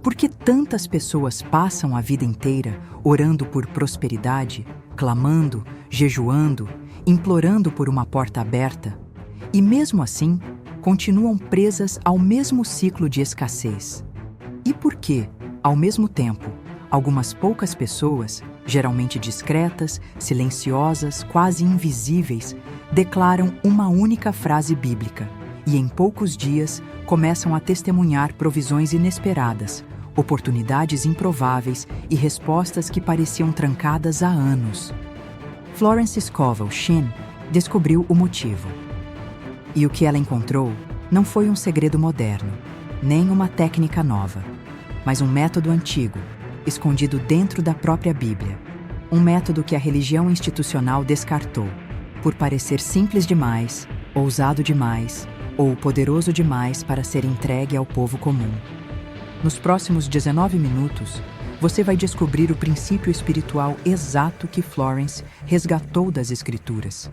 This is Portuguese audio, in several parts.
Por que tantas pessoas passam a vida inteira orando por prosperidade, clamando, jejuando, implorando por uma porta aberta, e mesmo assim continuam presas ao mesmo ciclo de escassez? E por que, ao mesmo tempo, algumas poucas pessoas, geralmente discretas, silenciosas, quase invisíveis, declaram uma única frase bíblica e em poucos dias começam a testemunhar provisões inesperadas, oportunidades improváveis e respostas que pareciam trancadas há anos? Florence Scovel Shinn descobriu o motivo. E o que ela encontrou não foi um segredo moderno, nem uma técnica nova, mas um método antigo, escondido dentro da própria Bíblia. Um método que a religião institucional descartou, por parecer simples demais, ousado demais ou poderoso demais para ser entregue ao povo comum. Nos próximos 19 minutos, você vai descobrir o princípio espiritual exato que Florence resgatou das Escrituras.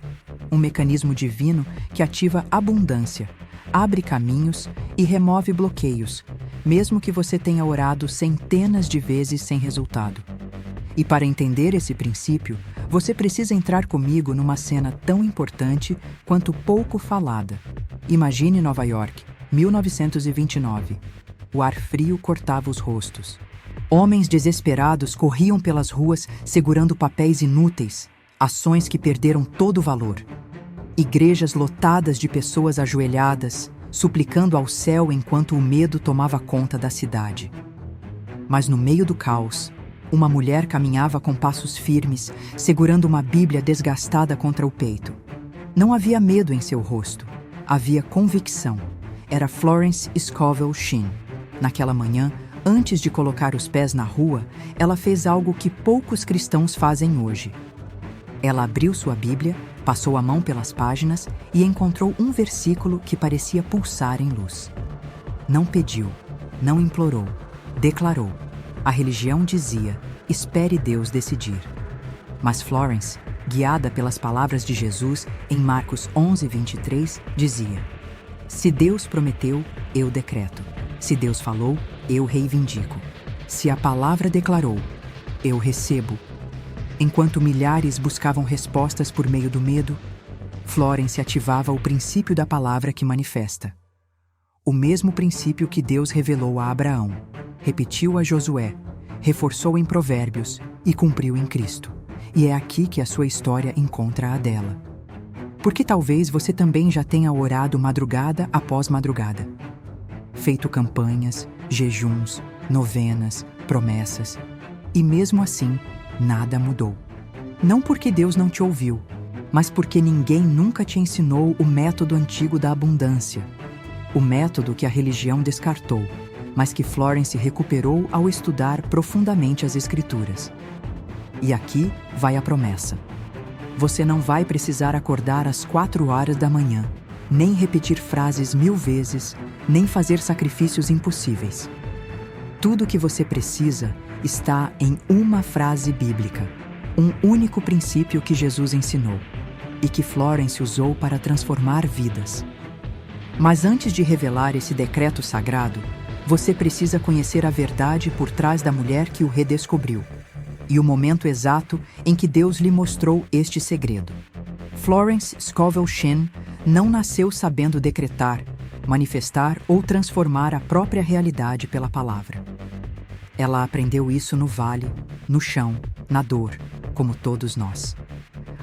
Um mecanismo divino que ativa abundância, abre caminhos e remove bloqueios, mesmo que você tenha orado centenas de vezes sem resultado. E para entender esse princípio, você precisa entrar comigo numa cena tão importante quanto pouco falada. Imagine Nova York, 1929. O ar frio cortava os rostos. Homens desesperados corriam pelas ruas segurando papéis inúteis, ações que perderam todo o valor. Igrejas lotadas de pessoas ajoelhadas, suplicando ao céu enquanto o medo tomava conta da cidade. Mas no meio do caos, uma mulher caminhava com passos firmes, segurando uma Bíblia desgastada contra o peito. Não havia medo em seu rosto, havia convicção. Era Florence Scovel Shinn. Naquela manhã, antes de colocar os pés na rua, ela fez algo que poucos cristãos fazem hoje. Ela abriu sua Bíblia, passou a mão pelas páginas e encontrou um versículo que parecia pulsar em luz. Não pediu, não implorou, declarou. A religião dizia: espere Deus decidir. Mas Florence, guiada pelas palavras de Jesus em Marcos 11:23, dizia: se Deus prometeu, eu decreto. Se Deus falou, eu reivindico. Se a palavra declarou, eu recebo. Enquanto milhares buscavam respostas por meio do medo, Florence ativava o princípio da palavra que manifesta. O mesmo princípio que Deus revelou a Abraão, repetiu a Josué, reforçou em Provérbios e cumpriu em Cristo. E é aqui que a sua história encontra a dela. Porque talvez você também já tenha orado madrugada após madrugada, feito campanhas, jejuns, novenas, promessas, e mesmo assim, nada mudou. Não porque Deus não te ouviu, mas porque ninguém nunca te ensinou o método antigo da abundância. O método que a religião descartou, mas que Florence recuperou ao estudar profundamente as Escrituras. E aqui vai a promessa. Você não vai precisar acordar às 4 horas da manhã, nem repetir frases 1000 vezes, nem fazer sacrifícios impossíveis. Tudo o que você precisa está em uma frase bíblica, um único princípio que Jesus ensinou e que Florence usou para transformar vidas. Mas antes de revelar esse decreto sagrado, você precisa conhecer a verdade por trás da mulher que o redescobriu e o momento exato em que Deus lhe mostrou este segredo. Florence Scovel Shinn não nasceu sabendo decretar, manifestar ou transformar a própria realidade pela palavra. Ela aprendeu isso no vale, no chão, na dor, como todos nós.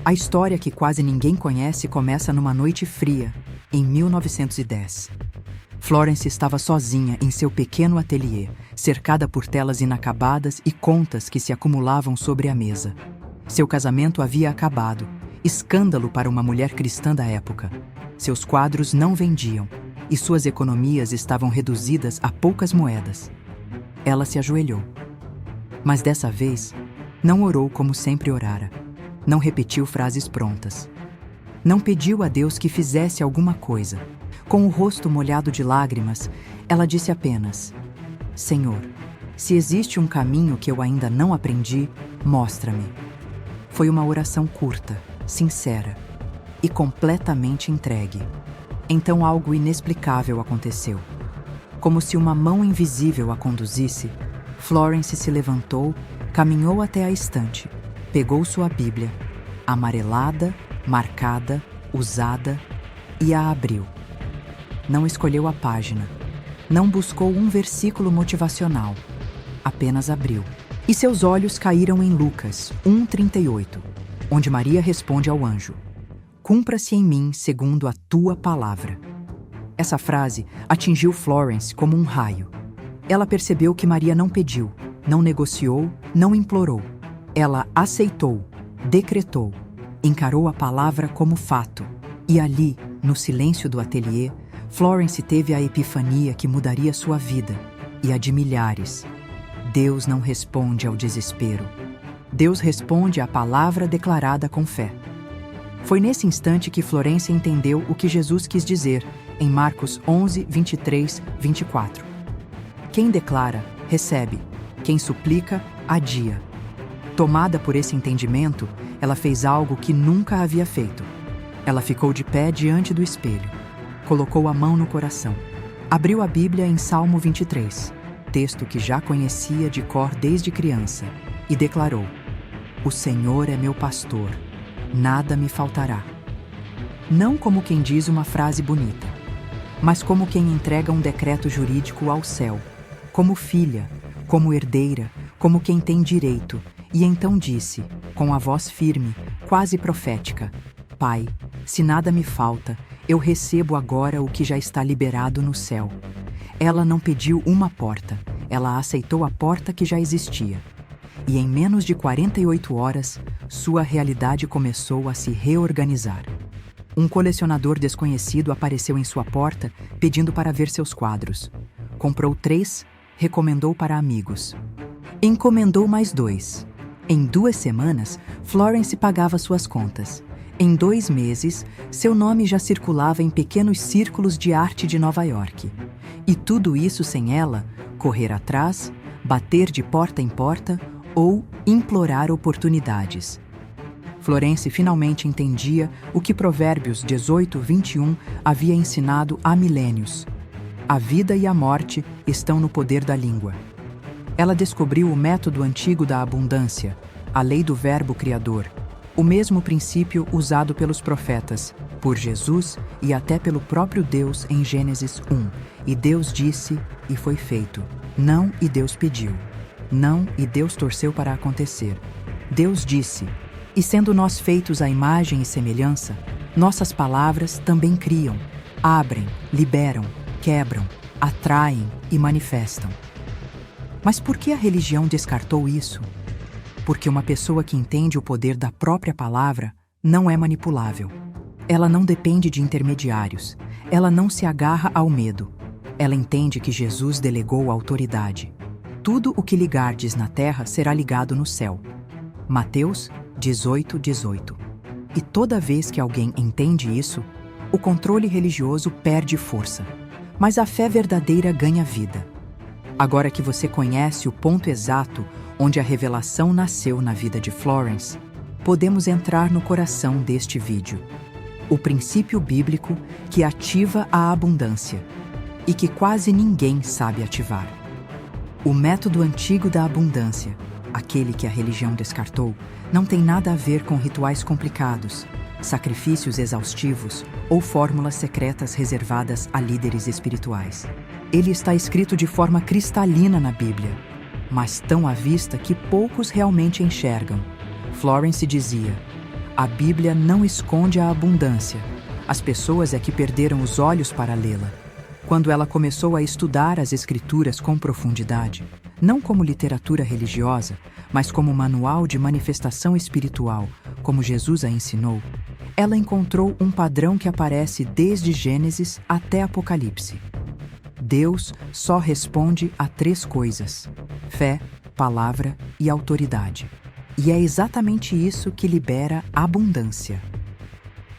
A história que quase ninguém conhece começa numa noite fria, em 1910. Florence estava sozinha em seu pequeno ateliê, cercada por telas inacabadas e contas que se acumulavam sobre a mesa. Seu casamento havia acabado, escândalo para uma mulher cristã da época. Seus quadros não vendiam e suas economias estavam reduzidas a poucas moedas. Ela se ajoelhou. Mas dessa vez, não orou como sempre orara. Não repetiu frases prontas. Não pediu a Deus que fizesse alguma coisa. Com o rosto molhado de lágrimas, ela disse apenas: Senhor, se existe um caminho que eu ainda não aprendi, mostra-me. Foi uma oração curta, sincera e completamente entregue. Então algo inexplicável aconteceu. Como se uma mão invisível a conduzisse, Florence se levantou, caminhou até a estante, pegou sua Bíblia, amarelada, marcada, usada, e a abriu. Não escolheu a página, não buscou um versículo motivacional, apenas abriu. E seus olhos caíram em Lucas 1:38, onde Maria responde ao anjo: "Cumpra-se em mim segundo a tua palavra." Essa frase atingiu Florence como um raio. Ela percebeu que Maria não pediu, não negociou, não implorou. Ela aceitou, decretou, encarou a palavra como fato. E ali, no silêncio do ateliê, Florence teve a epifania que mudaria sua vida e a de milhares. Deus não responde ao desespero. Deus responde à palavra declarada com fé. Foi nesse instante que Florence entendeu o que Jesus quis dizer em Marcos 11:23-24. Quem declara, recebe. Quem suplica, adia. Tomada por esse entendimento, ela fez algo que nunca havia feito. Ela ficou de pé diante do espelho. Colocou a mão no coração. Abriu a Bíblia em Salmo 23, texto que já conhecia de cor desde criança, e declarou: "O Senhor é meu pastor, nada me faltará." Não como quem diz uma frase bonita, mas como quem entrega um decreto jurídico ao céu, como filha, como herdeira, como quem tem direito, e então disse, com a voz firme, quase profética: "Pai, se nada me falta, eu recebo agora o que já está liberado no céu." Ela não pediu uma porta, ela aceitou a porta que já existia. E em menos de 48 horas, sua realidade começou a se reorganizar. Um colecionador desconhecido apareceu em sua porta pedindo para ver seus quadros. Comprou 3, recomendou para amigos. Encomendou mais 2. Em 2 semanas, Florence pagava suas contas. Em 2 meses, seu nome já circulava em pequenos círculos de arte de Nova York. E tudo isso sem ela correr atrás, bater de porta em porta ou implorar oportunidades. Florence finalmente entendia o que Provérbios 18:21 havia ensinado há milênios. A vida e a morte estão no poder da língua. Ela descobriu o método antigo da abundância, a lei do verbo criador, o mesmo princípio usado pelos profetas, por Jesus e até pelo próprio Deus em Gênesis 1. E Deus disse, e foi feito. Não, e Deus pediu. Não, e Deus torceu para acontecer. Deus disse, e sendo nós feitos à imagem e semelhança, nossas palavras também criam, abrem, liberam, quebram, atraem e manifestam. Mas por que a religião descartou isso? Porque uma pessoa que entende o poder da própria palavra não é manipulável. Ela não depende de intermediários. Ela não se agarra ao medo. Ela entende que Jesus delegou a autoridade. Tudo o que ligardes na terra será ligado no céu. Mateus 18:18. E toda vez que alguém entende isso, o controle religioso perde força. Mas a fé verdadeira ganha vida. Agora que você conhece o ponto exato onde a revelação nasceu na vida de Florence, podemos entrar no coração deste vídeo. O princípio bíblico que ativa a abundância e que quase ninguém sabe ativar. O método antigo da abundância, aquele que a religião descartou, não tem nada a ver com rituais complicados, sacrifícios exaustivos ou fórmulas secretas reservadas a líderes espirituais. Ele está escrito de forma cristalina na Bíblia, mas tão à vista que poucos realmente enxergam. Florence dizia: "A Bíblia não esconde a abundância. As pessoas é que perderam os olhos para lê-la." Quando ela começou a estudar as Escrituras com profundidade, não como literatura religiosa, mas como manual de manifestação espiritual, como Jesus a ensinou, ela encontrou um padrão que aparece desde Gênesis até Apocalipse. Deus só responde a 3 coisas: fé, palavra e autoridade. E é exatamente isso que libera abundância.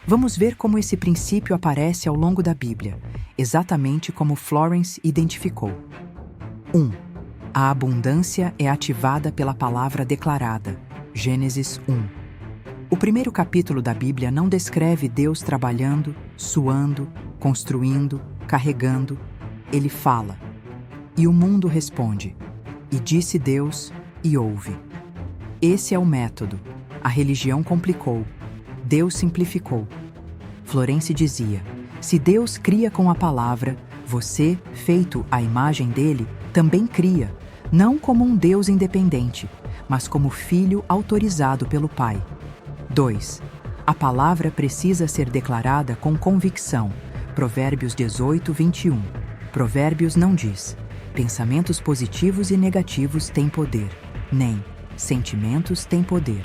Vamos ver como esse princípio aparece ao longo da Bíblia, exatamente como Florence identificou. 1. A abundância é ativada pela palavra declarada, Gênesis 1. O primeiro capítulo da Bíblia não descreve Deus trabalhando, suando, construindo, carregando. Ele fala, E o mundo responde. E disse Deus, e ouve. Esse é o método. A religião complicou. Deus simplificou. Florence dizia, se Deus cria com a palavra, você, feito à imagem dele, também cria, não como um Deus independente, mas como filho autorizado pelo Pai. 2. A palavra precisa ser declarada com convicção. Provérbios 18, 21. Provérbios não diz, pensamentos positivos e negativos têm poder, nem sentimentos têm poder.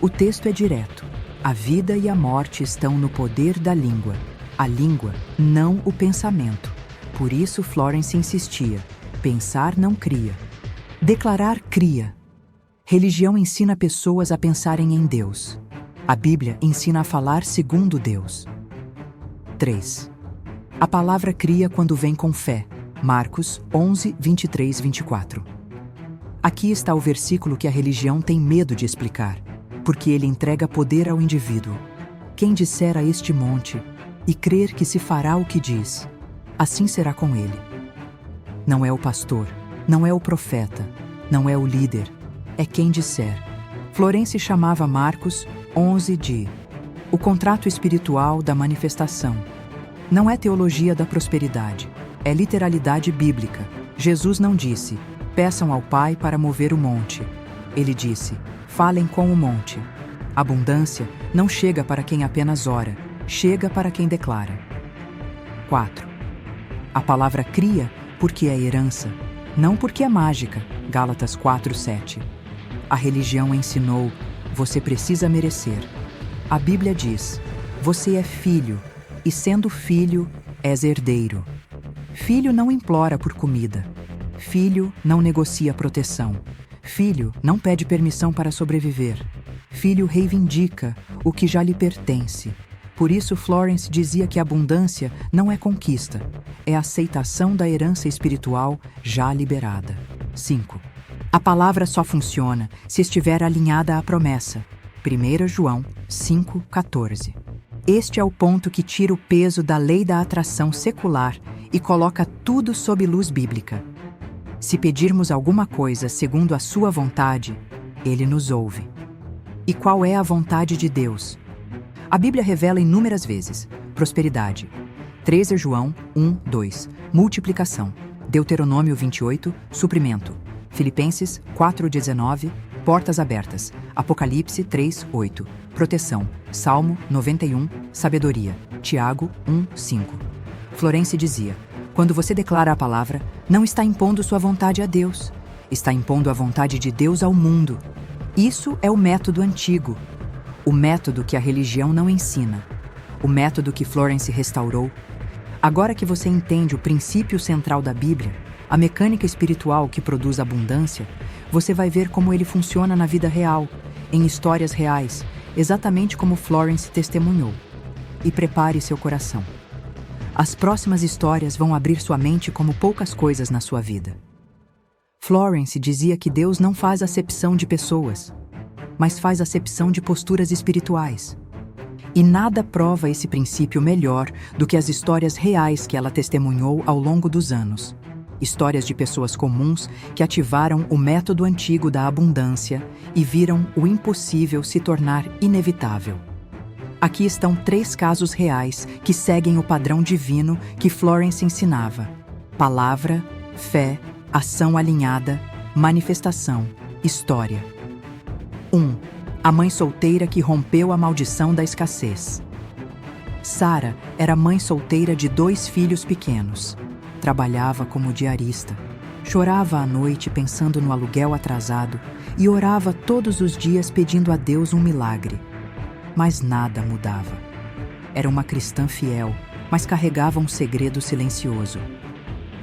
O texto é direto. A vida e a morte estão no poder da língua. A língua, não o pensamento. Por isso Florence insistia, pensar não cria. Declarar cria. Religião ensina pessoas a pensarem em Deus. A Bíblia ensina a falar segundo Deus. 3. A palavra cria quando vem com fé. Marcos 11, 23, 24. Aqui está o versículo que a religião tem medo de explicar, porque ele entrega poder ao indivíduo. Quem disser a este monte, e crer que se fará o que diz, assim será com ele. Não é o pastor, não é o profeta, não é o líder, é quem disser. Florence chamava Marcos 11 de o contrato espiritual da manifestação. Não é teologia da prosperidade, é literalidade bíblica. Jesus não disse, peçam ao Pai para mover o monte. Ele disse, falem com o monte. Abundância não chega para quem apenas ora, chega para quem declara. 4. A palavra cria porque é herança, não porque é mágica. Gálatas 4:7. A religião ensinou, você precisa merecer. A Bíblia diz, você é filho, e sendo filho, és herdeiro. Filho não implora por comida. Filho não negocia proteção. Filho não pede permissão para sobreviver. Filho reivindica o que já lhe pertence. Por isso Florence dizia que a abundância não é conquista, é a aceitação da herança espiritual já liberada. 5. A palavra só funciona se estiver alinhada à promessa. 1 João 5,14. Este é o ponto que tira o peso da lei da atração secular e coloca tudo sob luz bíblica. Se pedirmos alguma coisa segundo a sua vontade, ele nos ouve. E qual é a vontade de Deus? A Bíblia revela inúmeras vezes. Prosperidade. 13 João 1:2. Multiplicação. Deuteronômio 28. Suprimento. Filipenses 4:19. Portas abertas. Apocalipse 3:8. Proteção. Salmo 91. Sabedoria. Tiago 1:5. Florence dizia, quando você declara a palavra, não está impondo sua vontade a Deus. Está impondo a vontade de Deus ao mundo. Isso é o método antigo. O método que a religião não ensina. O método que Florence restaurou. Agora que você entende o princípio central da Bíblia, a mecânica espiritual que produz abundância, você vai ver como ele funciona na vida real, em histórias reais, exatamente como Florence testemunhou. E prepare seu coração. As próximas histórias vão abrir sua mente como poucas coisas na sua vida. Florence dizia que Deus não faz acepção de pessoas, mas faz acepção de posturas espirituais. E nada prova esse princípio melhor do que as histórias reais que ela testemunhou ao longo dos anos. Histórias de pessoas comuns que ativaram o método antigo da abundância e viram o impossível se tornar inevitável. Aqui estão 3 casos reais que seguem o padrão divino que Florence ensinava: palavra, fé, ação alinhada, manifestação, história. 1. A mãe solteira que rompeu a maldição da escassez. Sara era mãe solteira de 2 filhos pequenos. Trabalhava como diarista. Chorava à noite pensando no aluguel atrasado e orava todos os dias pedindo a Deus um milagre. Mas nada mudava. Era uma cristã fiel, mas carregava um segredo silencioso.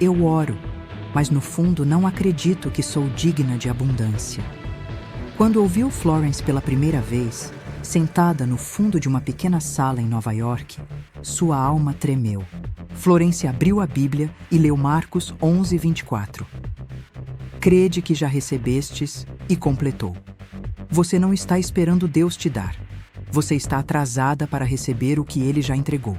Eu oro, mas no fundo não acredito que sou digna de abundância. Quando ouviu Florence pela primeira vez, sentada no fundo de uma pequena sala em Nova York, sua alma tremeu. Florence abriu a Bíblia e leu Marcos 11:24. Crede que já recebestes, e completou. Você não está esperando Deus te dar. Você está atrasada para receber o que Ele já entregou.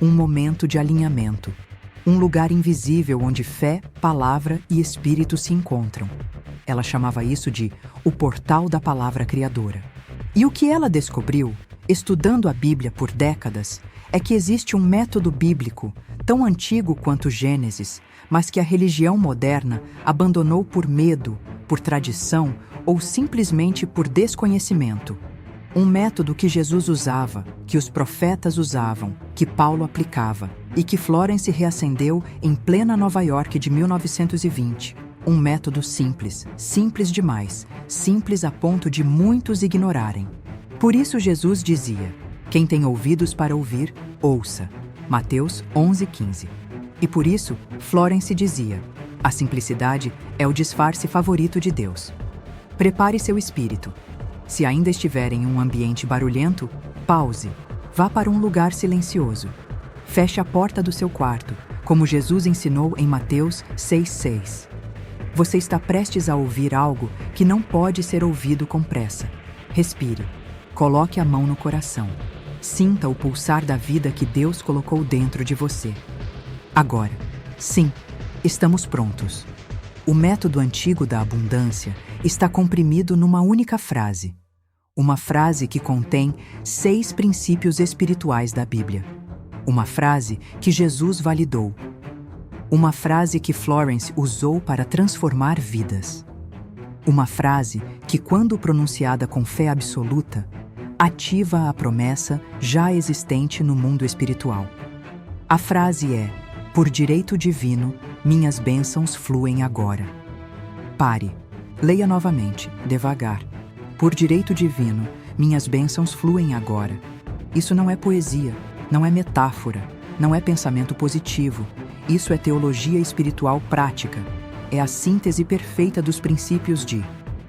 um momento de alinhamento, um lugar invisível onde fé, palavra e espírito se encontram. Ela chamava isso de o portal da palavra criadora. E o que ela descobriu, estudando a Bíblia por décadas, é que existe um método bíblico tão antigo quanto Gênesis, mas que a religião moderna abandonou por medo, por tradição ou simplesmente por desconhecimento. Um método que Jesus usava, que os profetas usavam, que Paulo aplicava e que Florence reacendeu em plena Nova York de 1920. Um método simples, simples demais, simples a ponto de muitos ignorarem. Por isso Jesus dizia: quem tem ouvidos para ouvir, ouça. Mateus 11:15. E por isso, Florence dizia: a simplicidade é o disfarce favorito de Deus. Prepare seu espírito. Se ainda estiver em um ambiente barulhento, pause. Vá para um lugar silencioso. Feche a porta do seu quarto, como Jesus ensinou em Mateus 6:6. Você está prestes a ouvir algo que não pode ser ouvido com pressa. Respire. Coloque a mão no coração. Sinta o pulsar da vida que Deus colocou dentro de você. Agora, sim, estamos prontos. O método antigo da abundância está comprimido numa única frase. Uma frase que contém 6 princípios espirituais da Bíblia. Uma frase que Jesus validou. Uma frase que Florence usou para transformar vidas. Uma frase que, quando pronunciada com fé absoluta, ativa a promessa já existente no mundo espiritual. A frase é: por direito divino, minhas bênçãos fluem agora. Pare. Leia novamente, devagar. Por direito divino, minhas bênçãos fluem agora. Isso não é poesia, não é metáfora, não é pensamento positivo. Isso é teologia espiritual prática. É a síntese perfeita dos princípios de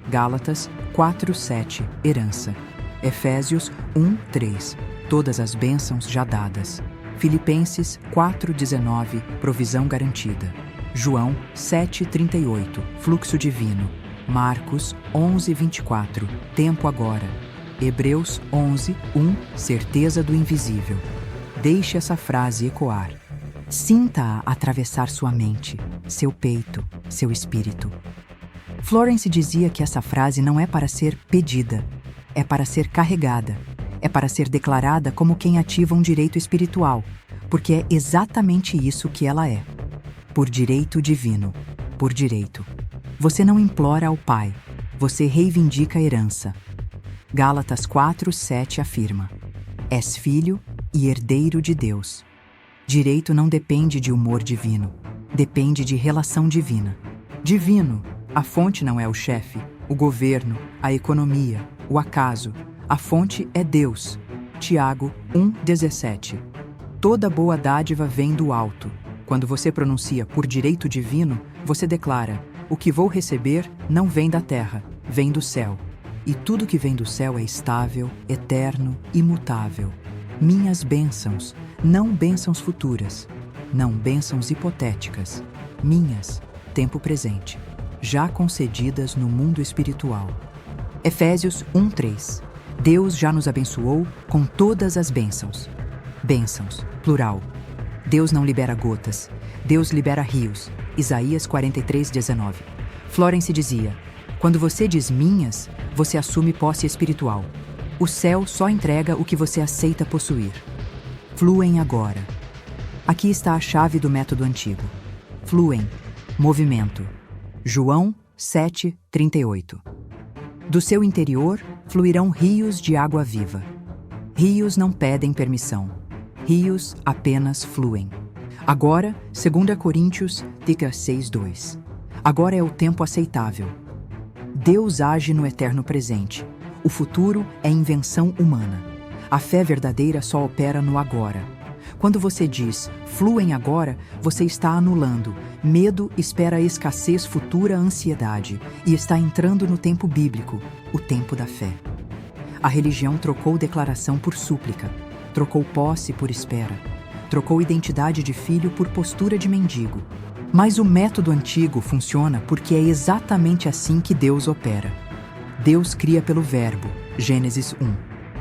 Gálatas 4:7, herança. Efésios 1:3, todas as bênçãos já dadas. Filipenses 4:19, provisão garantida. João 7:38, fluxo divino. Marcos 11:24, tempo agora. Hebreus 11:1, certeza do invisível. Deixe essa frase ecoar. Sinta-a atravessar sua mente, seu peito, seu espírito. Florence dizia que essa frase não é para ser pedida, é para ser carregada, é para ser declarada como quem ativa um direito espiritual, porque é exatamente isso que ela é. Por direito divino, por direito. Você não implora ao Pai, você reivindica a herança. Gálatas 4:7 afirma: és filho e herdeiro de Deus. Direito não depende de humor divino, depende de relação divina. Divino, a fonte não é o chefe, o governo, a economia, o acaso. A fonte é Deus. Tiago 1:17. Toda boa dádiva vem do alto. Quando você pronuncia por direito divino, você declara: o que vou receber não vem da terra, vem do céu. E tudo que vem do céu é estável, eterno, imutável. Minhas bênçãos, não bênçãos futuras, não bênçãos hipotéticas, minhas, tempo presente, já concedidas no mundo espiritual. Efésios 1:3. Deus já nos abençoou com todas as bênçãos. Bênçãos, plural. Deus não libera gotas, Deus libera rios. Isaías 43:19. Florence dizia: quando você diz minhas, você assume posse espiritual. O céu só entrega o que você aceita possuir. Fluem agora. Aqui está a chave do método antigo. Fluem. Movimento. João 7:38. Do seu interior fluirão rios de água viva. Rios não pedem permissão. Rios apenas fluem. Agora, 2 Coríntios 6:2. Agora é o tempo aceitável. Deus age no eterno presente. O futuro é invenção humana. A fé verdadeira só opera no agora. Quando você diz, fluem agora, você está anulando. Medo espera a escassez futura ansiedade e está entrando no tempo bíblico, o tempo da fé. A religião trocou declaração por súplica, trocou posse por espera, trocou identidade de filho por postura de mendigo. Mas o método antigo funciona porque é exatamente assim que Deus opera. Deus cria pelo Verbo, Gênesis 1.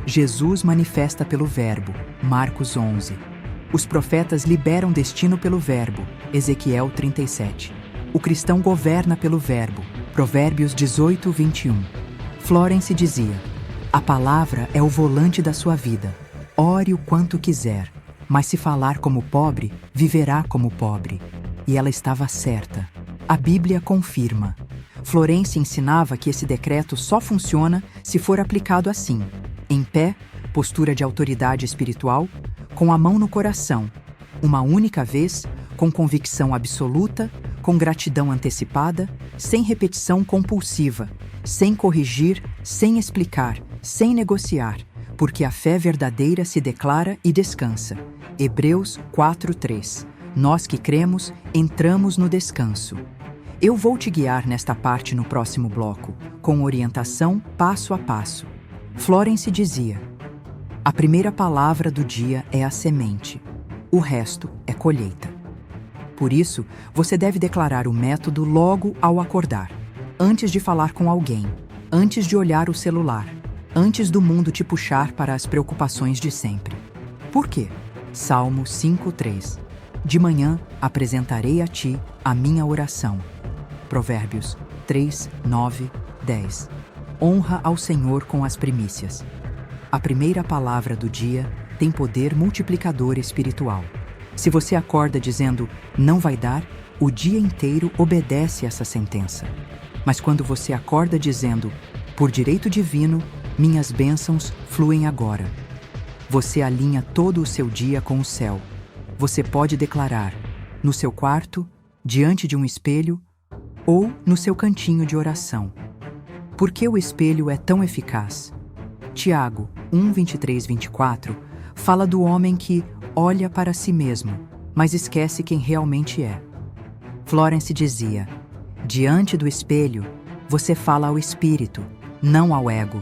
Jesus manifesta pelo Verbo, Marcos 11. Os profetas liberam destino pelo verbo, Ezequiel 37. O cristão governa pelo verbo, Provérbios 18, 21. Florence dizia: a palavra é o volante da sua vida. Ore o quanto quiser, mas se falar como pobre, viverá como pobre. E ela estava certa. A Bíblia confirma. Florence ensinava que esse decreto só funciona se for aplicado assim, em pé, postura de autoridade espiritual, com a mão no coração, uma única vez, com convicção absoluta, com gratidão antecipada, sem repetição compulsiva, sem corrigir, sem explicar, sem negociar, porque a fé verdadeira se declara e descansa. Hebreus 4:3. Nós que cremos, entramos no descanso. Eu vou te guiar nesta parte no próximo bloco, com orientação passo a passo. Florence dizia: a primeira palavra do dia é a semente, o resto é colheita. Por isso, você deve declarar o método logo ao acordar, antes de falar com alguém, antes de olhar o celular, antes do mundo te puxar para as preocupações de sempre. Por quê? Salmo 5:3. De manhã apresentarei a ti a minha oração. Provérbios 3, 9, 10. Honra ao Senhor com as primícias. A primeira palavra do dia tem poder multiplicador espiritual. Se você acorda dizendo não vai dar, o dia inteiro obedece essa sentença. Mas quando você acorda dizendo por direito divino, minhas bênçãos fluem agora, você alinha todo o seu dia com o céu. Você pode declarar no seu quarto, diante de um espelho, ou no seu cantinho de oração. Por que o espelho é tão eficaz? Tiago 1, 23, 24 fala do homem que olha para si mesmo, mas esquece quem realmente é. Florence dizia: diante do espelho, você fala ao espírito, não ao ego.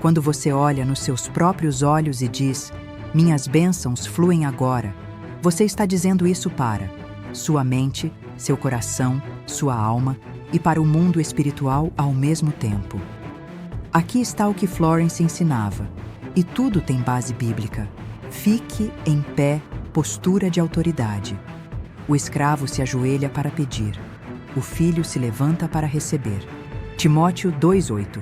Quando você olha nos seus próprios olhos e diz, minhas bênçãos fluem agora, você está dizendo isso para sua mente, seu coração, sua alma e para o mundo espiritual ao mesmo tempo. Aqui está o que Florence ensinava, e tudo tem base bíblica. Fique em pé, postura de autoridade. O escravo se ajoelha para pedir. O filho se levanta para receber. Timóteo 2:8.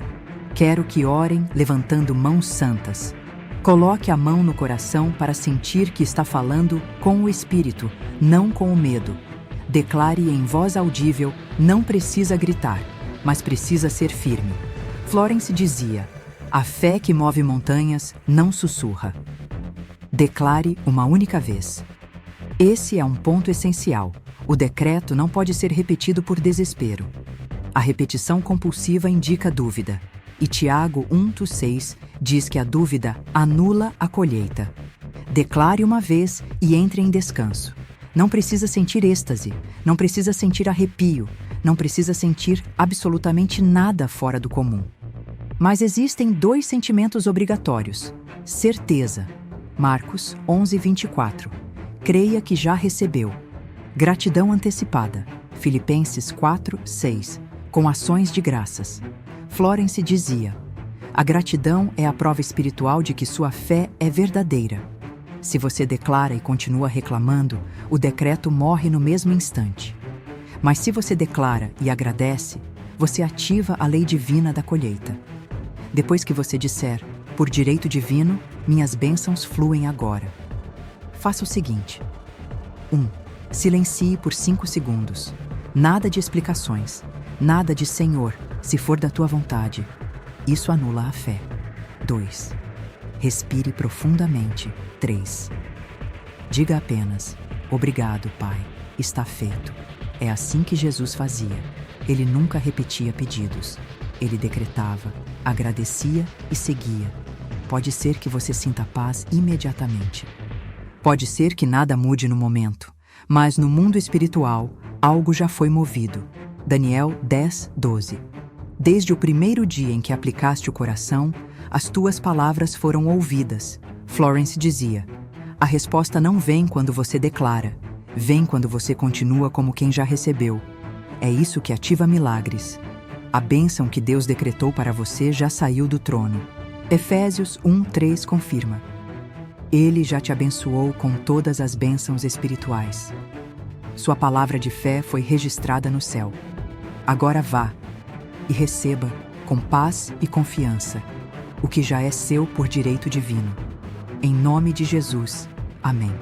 Quero que orem levantando mãos santas. Coloque a mão no coração para sentir que está falando com o Espírito, não com o medo. Declare em voz audível, não precisa gritar, mas precisa ser firme. Florence dizia: a fé que move montanhas não sussurra. Declare uma única vez. Esse é um ponto essencial. O decreto não pode ser repetido por desespero. A repetição compulsiva indica dúvida. E Tiago 1:6 diz que a dúvida anula a colheita. Declare uma vez e entre em descanso. Não precisa sentir êxtase, não precisa sentir arrepio, não precisa sentir absolutamente nada fora do comum. Mas existem 2 sentimentos obrigatórios. Certeza. Marcos 11:24. Creia que já recebeu. Gratidão antecipada. Filipenses 4:6. Com ações de graças. Florence dizia: a gratidão é a prova espiritual de que sua fé é verdadeira. Se você declara e continua reclamando, o decreto morre no mesmo instante. Mas se você declara e agradece, você ativa a lei divina da colheita. Depois que você disser, por direito divino, minhas bênçãos fluem agora. Faça o seguinte. 1. Silencie por 5 segundos. Nada de explicações. Nada de Senhor, se for da tua vontade. Isso anula a fé. 2. Respire profundamente. 3. Diga apenas, obrigado, Pai, está feito. É assim que Jesus fazia. Ele nunca repetia pedidos. Ele decretava, agradecia e seguia. Pode ser que você sinta paz imediatamente. Pode ser que nada mude no momento, mas no mundo espiritual, algo já foi movido. Daniel 10:12. Desde o primeiro dia em que aplicaste o coração, as tuas palavras foram ouvidas. Florence dizia: a resposta não vem quando você declara, vem quando você continua como quem já recebeu. É isso que ativa milagres. A bênção que Deus decretou para você já saiu do trono. Efésios 1:3 confirma. Ele já te abençoou com todas as bênçãos espirituais. Sua palavra de fé foi registrada no céu. Agora vá e receba, com paz e confiança, o que já é seu por direito divino. Em nome de Jesus. Amém.